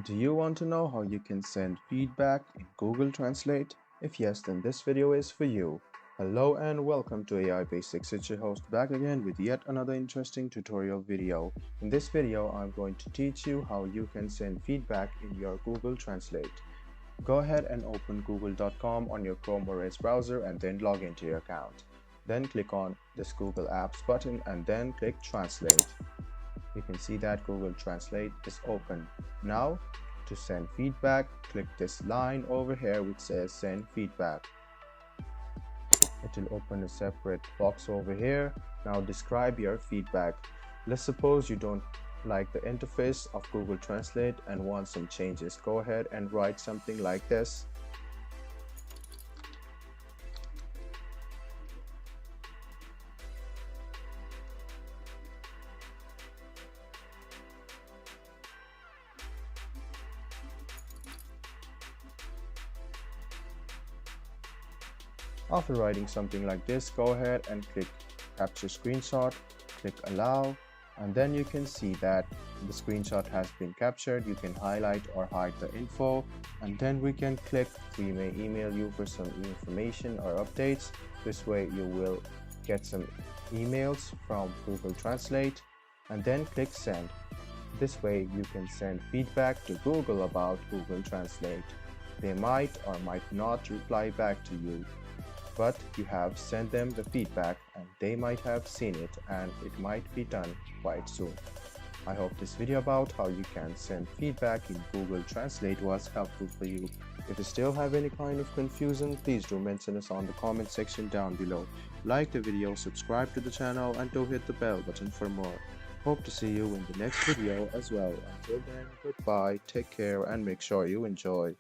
Do you want to know how you can send feedback in Google Translate? If yes, then this video is for you. Hello and welcome to AI Basics. It's your host back again with yet another interesting tutorial video. In this video, I'm going to teach you how you can send feedback in your Google Translate. Go ahead and open google.com on your Chrome or Edge browser and then log into your account. Then click on this Google Apps button and then click Translate. You can see that Google Translate is open. Now, to send feedback, click this line over here which says send feedback. It will open a separate box over here. Now describe your feedback. Let's suppose you don't like the interface of Google Translate and want some changes. Go ahead and write something like this. After writing something like this, go ahead and click capture screenshot, click allow, and then you can see that the screenshot has been captured. You can highlight or hide the info, and then we can click we may email you for some information or updates. This way you will get some emails from Google Translate, and then click send. This way you can send feedback to Google about Google Translate. They might or might not reply back to you, but you have sent them the feedback and they might have seen it, and it might be done quite soon. I hope this video about how you can send feedback in Google Translate was helpful for you. If you still have any kind of confusion, please do mention us on the comment section down below. Like the video, subscribe to the channel, and do hit the bell button for more. Hope to see you in the next video as well. Until then, goodbye, take care, and make sure you enjoy.